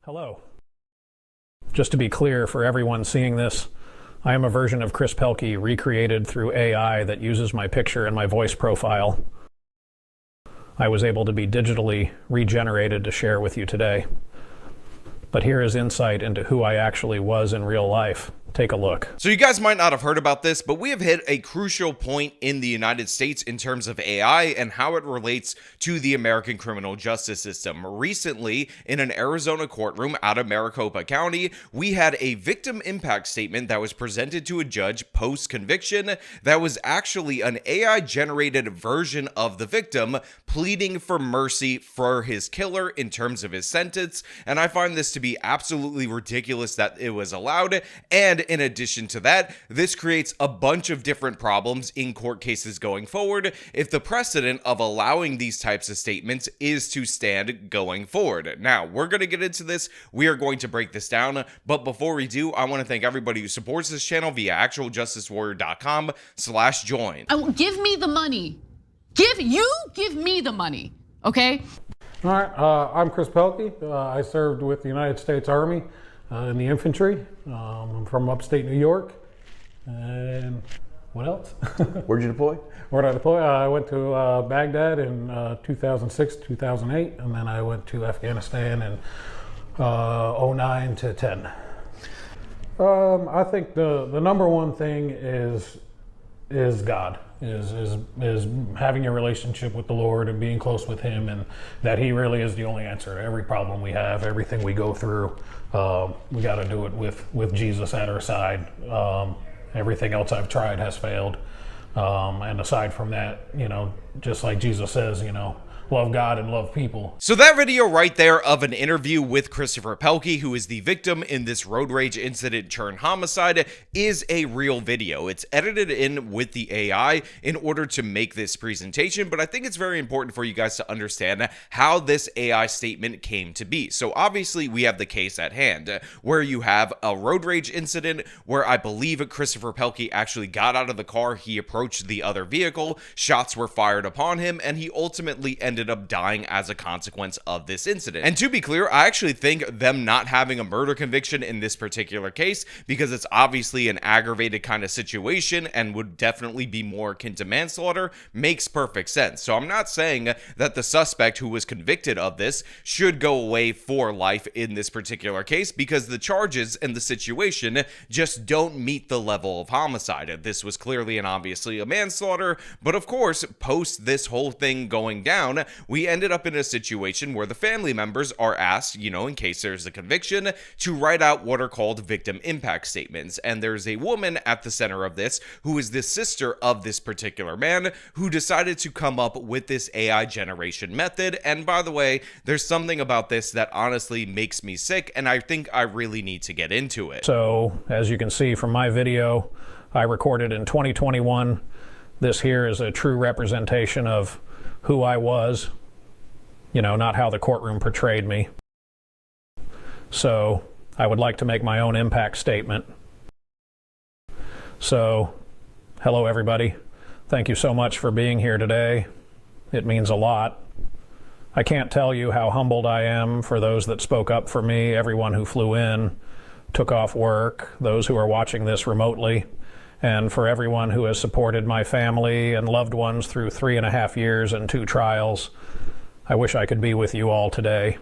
Hello. Just to be clear for everyone seeing this, I am a version of Chris Pelkey recreated through AI that uses my picture and my voice profile. I was able to be digitally regenerated to share with you today. But here is insight into who I actually was in real life. Take a look. So you guys might not have heard about this, but we have hit a crucial point in the United States in terms of AI and how it relates to the American criminal justice system. Recently, in an Arizona courtroom out of Maricopa County, we had a victim impact statement that was presented to a judge post-conviction that was actually an AI-generated version of the victim pleading for mercy for his killer in terms of his sentence. And I find this to be absolutely ridiculous that it was allowed. And in addition to that, this creates a bunch of different problems in court cases going forward if the precedent of allowing these types of statements is to stand going forward. Now, we're going to get into this. We are going to break this down. But before we do, I want to thank everybody who supports this channel via actualjusticewarrior.com/join. Give me the money. Give me the money, okay? All right, I'm Chris Pelkey. I served with the United States Army in the infantry. I'm from upstate New York. And what else? Where'd you deploy? Where'd I deploy? I went to Baghdad in 2006, 2008, and then I went to Afghanistan in 09 to 10. I think the number one thing is God. Is having a relationship with the Lord and being close with Him, and that He really is the only answer to every problem we have, everything we go through. We got to do it with Jesus at our side. Everything else I've tried has failed. And aside from that, just like Jesus says, love God and love people. So that video right there of an interview with Christopher Pelkey, who is the victim in this road rage incident turned homicide, is a real video. It's edited in with the AI in order to make this presentation, but I think it's very important for you guys to understand how this AI statement came to be. So obviously we have the case at hand where you have a road rage incident where I believe Christopher Pelkey actually got out of the car, he approached the other vehicle, shots were fired upon him, and he ultimately ended up dying as a consequence of this incident. And to be clear, I actually think them not having a murder conviction in this particular case, because it's obviously an aggravated kind of situation and would definitely be more akin to manslaughter, makes perfect sense. So I'm not saying that the suspect who was convicted of this should go away for life in this particular case, because the charges and the situation just don't meet the level of homicide. This was clearly and obviously a manslaughter, but of course, post this whole thing going down, we ended up in a situation where the family members are asked, in case there's a conviction, to write out what are called victim impact statements. And there's a woman at the center of this who is the sister of this particular man who decided to come up with this AI generation method. And by the way, there's something about this that honestly makes me sick, and I think I really need to get into it. So, as you can see from my video, I recorded in 2021. This here is a true representation of who I was, not how the courtroom portrayed me. So I would like to make my own impact statement. So, hello everybody. Thank you so much for being here today. It means a lot. I can't tell you how humbled I am for those that spoke up for me, everyone who flew in, took off work, those who are watching this remotely, and for everyone who has supported my family and loved ones through 3.5 years and 2 trials. I wish I could be with you all today.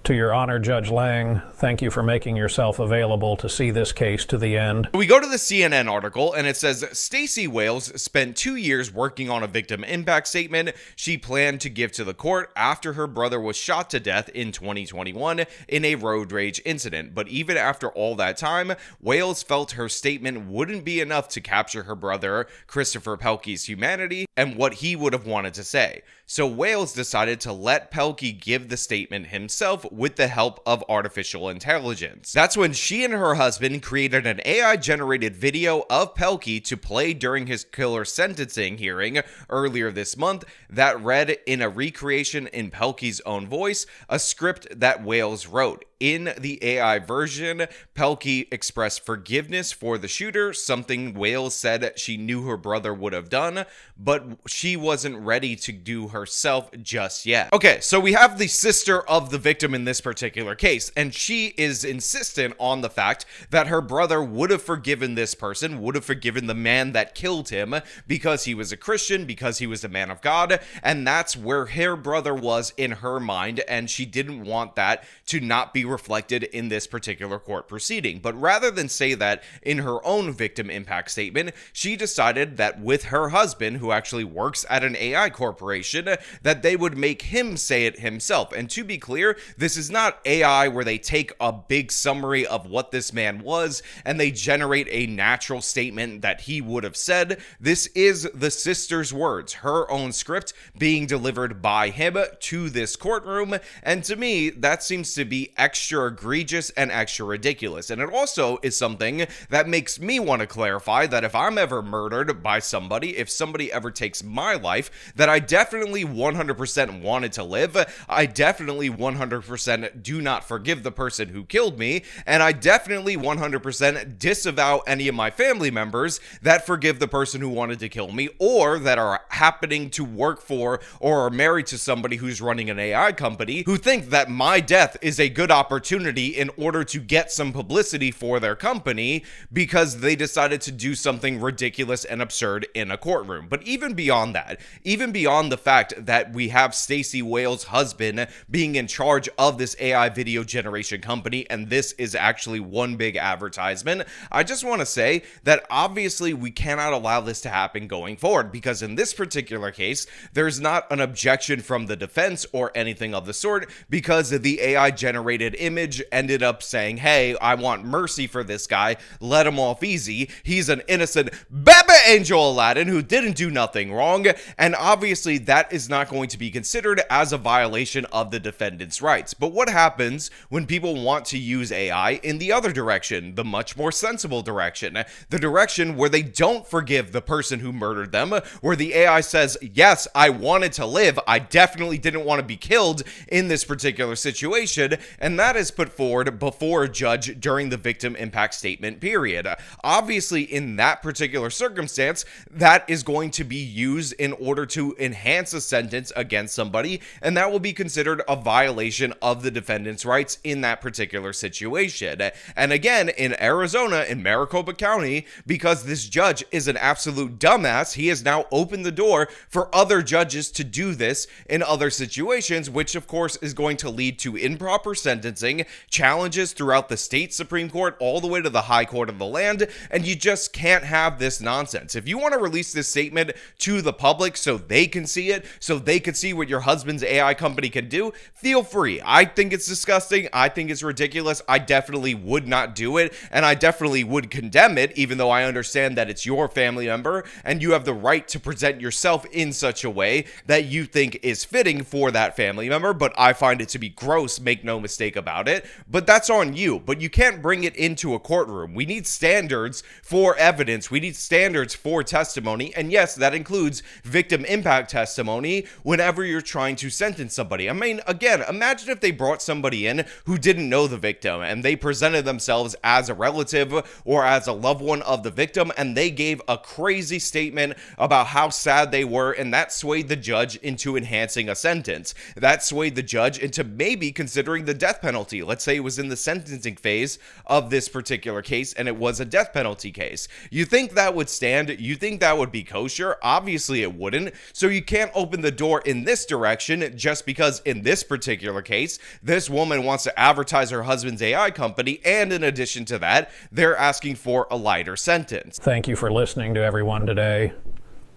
To your honor, Judge Lang, thank you for making yourself available to see this case to the end. We go to the CNN article and it says, Stacey Wales spent 2 years working on a victim impact statement she planned to give to the court after her brother was shot to death in 2021 in a road rage incident. But even after all that time, Wales felt her statement wouldn't be enough to capture her brother, Christopher Pelkey's humanity, and what he would have wanted to say. So Wales decided to let Pelkey give the statement himself with the help of artificial intelligence. That's when she and her husband created an AI-generated video of Pelkey to play during his killer sentencing hearing earlier this month that read in a recreation in Pelkey's own voice, a script that Wales wrote. in the AI version, Pelkey expressed forgiveness for the shooter, something Wales said she knew her brother would have done, but she wasn't ready to do herself just yet. Okay, so we have the sister of the victim in this particular case, and she is insistent on the fact that her brother would have forgiven this person, would have forgiven the man that killed him because he was a Christian, because he was a man of God, and that's where her brother was in her mind, and she didn't want that to not be reflected in this particular court proceeding. But rather than say that in her own victim impact statement, she decided that with her husband, who actually works at an AI corporation, that they would make him say it himself. And to be clear, this is not AI where they take a big summary of what this man was and they generate a natural statement that he would have said. This is the sister's words, her own script being delivered by him to this courtroom. And to me, that seems to be extra egregious and extra ridiculous. And it also is something that makes me want to clarify that if I'm ever murdered by somebody, if somebody ever takes my life, that I definitely 100% wanted to live. I definitely 100% do not forgive the person who killed me. And I definitely 100% disavow any of my family members that forgive the person who wanted to kill me, or that are happening to work for or are married to somebody who's running an AI company, who think that my death is a good opportunity in order to get some publicity for their company because they decided to do something ridiculous and absurd in a courtroom. But even beyond that, even beyond the fact that we have Stacey Wales' husband being in charge of this AI video generation company, and this is actually one big advertisement, I just want to say that obviously we cannot allow this to happen going forward, because in this particular case, there's not an objection from the defense or anything of the sort, because the AI generated image ended up saying, hey, I want mercy for this guy, let him off easy, he's an innocent Baba Angel Aladdin who didn't do nothing wrong, and obviously that is not going to be considered as a violation of the defendant's rights. But what happens when people want to use AI in the other direction, the much more sensible direction, the direction where they don't forgive the person who murdered them, where the AI says, yes, I wanted to live, I definitely didn't want to be killed in this particular situation, and that is put forward before a judge during the victim impact statement period. Obviously, in that particular circumstance, that is going to be used in order to enhance a sentence against somebody, and that will be considered a violation of the defendant's rights in that particular situation. And again, in Arizona, in Maricopa County, because this judge is an absolute dumbass, he has now opened the door for other judges to do this in other situations, which of course is going to lead to improper sentencing, challenges throughout the state Supreme Court, all the way to the high court of the land, and you just can't have this nonsense. If you want to release this statement to the public so they can see it, so they can see what your husband's AI company can do, feel free. I think it's disgusting. I think it's ridiculous. I definitely would not do it, and I definitely would condemn it, even though I understand that it's your family member and you have the right to present yourself in such a way that you think is fitting for that family member. But I find it to be gross, make no mistake about it, but that's on you. But you can't bring it into a courtroom. We need standards for evidence. We need standards for testimony, and yes, that includes victim impact testimony whenever you're trying to sentence somebody. I mean, again, imagine if they brought somebody in who didn't know the victim and they presented themselves as a relative or as a loved one of the victim, and they gave a crazy statement about how sad they were, and that swayed the judge into enhancing a sentence. That swayed the judge into maybe considering the death penalty. Let's say it was in the sentencing phase of this particular case and it was a death penalty case. You think that would stand? You think that would be kosher? Obviously it wouldn't. So you can't open the door in this direction just because in this particular case, this woman wants to advertise her husband's AI company, and in addition to that, they're asking for a lighter sentence. Thank you for listening to everyone today.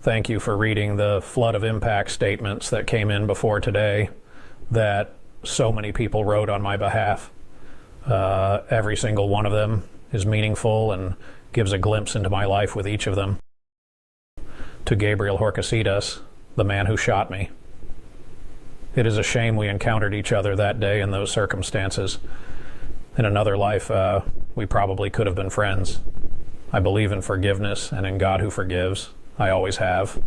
Thank you for reading the flood of impact statements that came in before today that so many people wrote on my behalf. Every single one of them is meaningful and gives a glimpse into my life with each of them. To Gabriel Horcasitas, the man who shot me. It is a shame we encountered each other that day in those circumstances. In another life, we probably could have been friends. I believe in forgiveness and in God who forgives. I always have,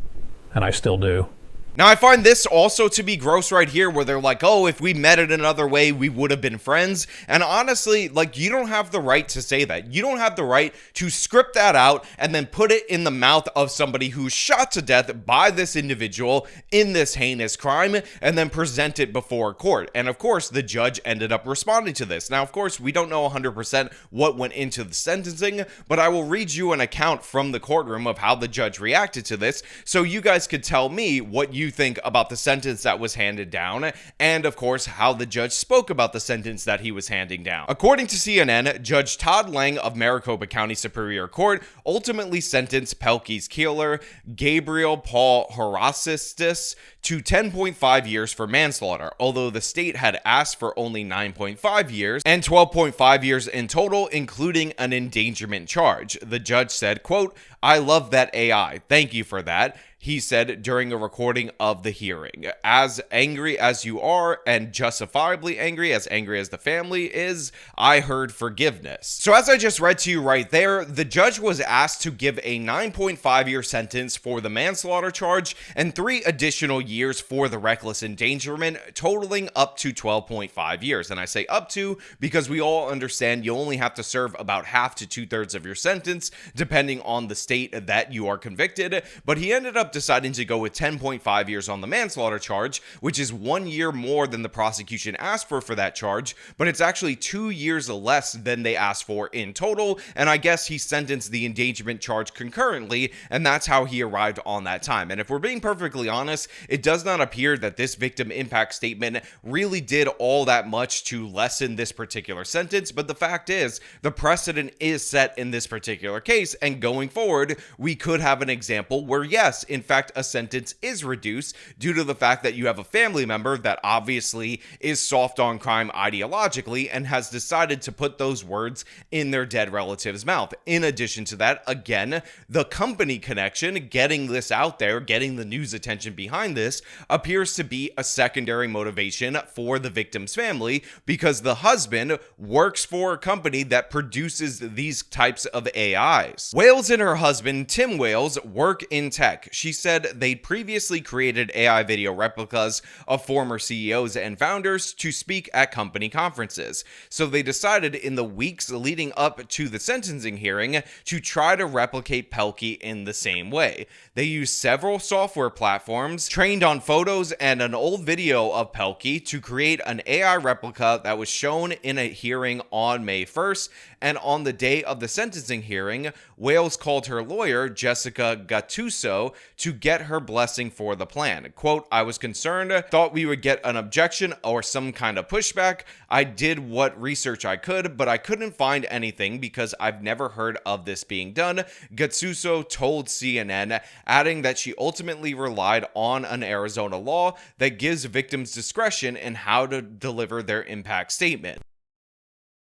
and I still do. Now, I find this also to be gross right here, where they're like, oh, if we met in another way, we would have been friends. And honestly, like, you don't have the right to say that. You don't have the right to script that out and then put it in the mouth of somebody who's shot to death by this individual in this heinous crime and then present it before court. And of course, the judge ended up responding to this. Now, of course, we don't know 100% what went into the sentencing, but I will read you an account from the courtroom of how the judge reacted to this so you guys could tell me what you think about the sentence that was handed down, and of course how the judge spoke about the sentence that he was handing down. According to CNN, Judge Todd Lang of Maricopa County Superior Court ultimately sentenced Pelkey's killer, Gabriel Paul Horasistis, to 10.5 years for manslaughter, although the state had asked for only 9.5 years and 12.5 years in total, including an endangerment charge. The judge said, quote, "I love that AI. Thank you for that," he said during a recording of the hearing. "As angry as you are, and justifiably angry as the family is, I heard forgiveness." So as I just read to you right there, the judge was asked to give a 9.5-year sentence for the manslaughter charge and 3 additional years for the reckless endangerment, totaling up to 12.5 years. And I say up to because we all understand you only have to serve about half to 2/3 of your sentence, depending on the state that you are convicted. But he ended up deciding to go with 10.5 years on the manslaughter charge, which is 1 year more than the prosecution asked for that charge, but it's actually 2 years less than they asked for in total. And I guess he sentenced the endangerment charge concurrently, and that's how he arrived on that time. And if we're being perfectly honest, it does not appear that this victim impact statement really did all that much to lessen this particular sentence, but the fact is, the precedent is set in this particular case, and going forward, we could have an example where, yes, in fact, a sentence is reduced due to the fact that you have a family member that obviously is soft on crime ideologically and has decided to put those words in their dead relative's mouth. In addition to that, again, the company connection, getting this out there, getting the news attention behind this, appears to be a secondary motivation for the victim's family because the husband works for a company that produces these types of AIs. Wales and her husband, Tim Wales, work in tech. She said they'd previously created AI video replicas of former CEOs and founders to speak at company conferences. So they decided in the weeks leading up to the sentencing hearing to try to replicate Pelkey in the same way. They used several software platforms, trained on photos and an old video of Pelkey to create an AI replica that was shown in a hearing on May 1st. And on the day of the sentencing hearing, Wales called her lawyer, Jessica Gattuso, to get her blessing for the plan. Quote, "I was concerned, thought we would get an objection or some kind of pushback. I did what research I could, but I couldn't find anything because I've never heard of this being done," Gattuso told CNN, adding that she ultimately relied on an Arizona law that gives victims discretion in how to deliver their impact statement.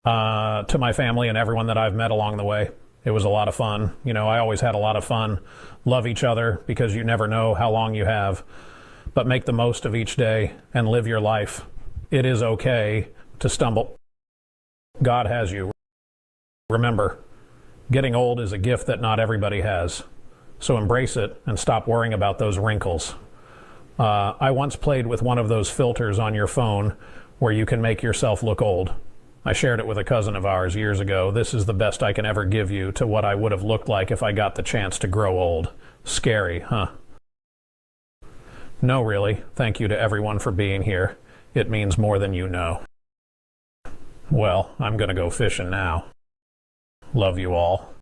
To my family and everyone that I've met along the way, it was a lot of fun. You know, I always had a lot of fun. Love each other because you never know how long you have. But make the most of each day and live your life. It is okay to stumble. God has you. Remember, getting old is a gift that not everybody has. So embrace it and stop worrying about those wrinkles. I once played with one of those filters on your phone where you can make yourself look old. I shared it with a cousin of ours years ago. This is the best I can ever give you to what I would have looked like if I got the chance to grow old. Scary, huh? No, really. Thank you to everyone for being here. It means more than you know. Well, I'm gonna go fishing now. Love you all.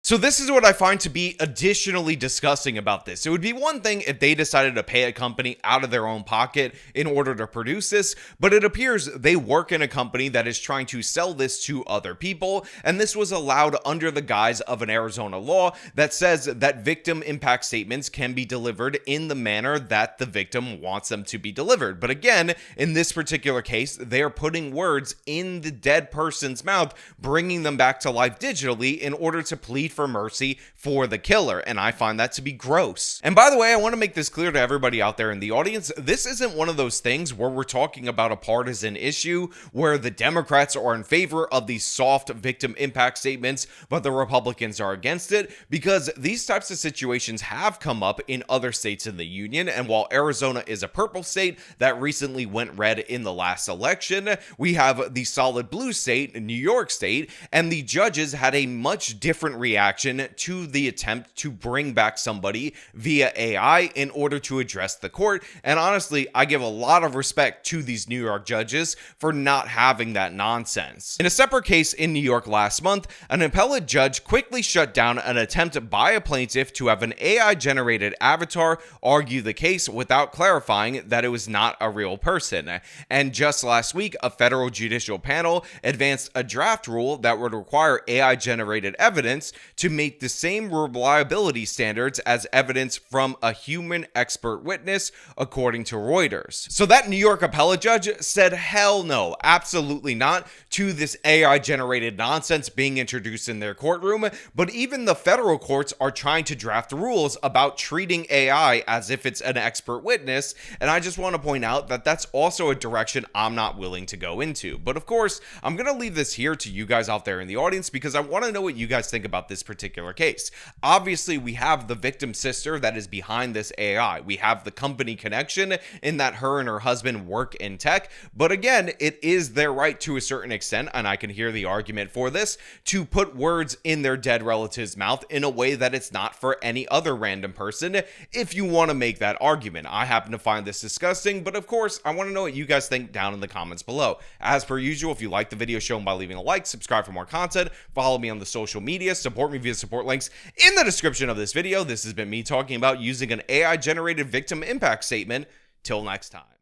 So this is what I find to be additionally disgusting about this. It would be one thing if they decided to pay a company out of their own pocket in order to produce this, but it appears they work in a company that is trying to sell this to other people, and this was allowed under the guise of an Arizona law that says that victim impact statements can be delivered in the manner that the victim wants them to be delivered. But again, in this particular case, they are putting words in the dead person's mouth, bringing them back to life digitally in order to plead for mercy for the killer, and I find that to be gross. And by the way, I want to make this clear to everybody out there in the audience, this isn't one of those things where we're talking about a partisan issue where the Democrats are in favor of these soft victim impact statements, but the Republicans are against it, because these types of situations have come up in other states in the union. And while Arizona is a purple state that recently went red in the last election, we have the solid blue state, New York State, and the judges had a much different reaction to the attempt to bring back somebody via AI in order to address the court. And honestly, I give a lot of respect to these New York judges for not having that nonsense. In a separate case in New York last month, an appellate judge quickly shut down an attempt by a plaintiff to have an AI-generated avatar argue the case without clarifying that it was not a real person. And just last week, a federal judicial panel advanced a draft rule that would require AI-generated evidence to meet the same reliability standards as evidence from a human expert witness, according to Reuters. So that New York appellate judge said hell no, absolutely not, to this AI-generated nonsense being introduced in their courtroom. But even the federal courts are trying to draft rules about treating AI as if it's an expert witness, and I just want to point out that that's also a direction I'm not willing to go into. But of course, I'm going to leave this here to you guys out there in the audience because I want to know what you guys think about this particular case. Obviously, we have the victim's sister that is behind this AI. We have the company connection in that her and her husband work in tech. But again, it is their right to a certain extent, and I can hear the argument for this, to put words in their dead relative's mouth in a way that it's not for any other random person, if you want to make that argument. I happen to find this disgusting, but of course, I want to know what you guys think down in the comments below. As per usual, if you like the video, show them by leaving a like, subscribe for more content, follow me on the social media, support me via support links in the description of this video. This has been me talking about using an AI-generated victim impact statement. Till next time.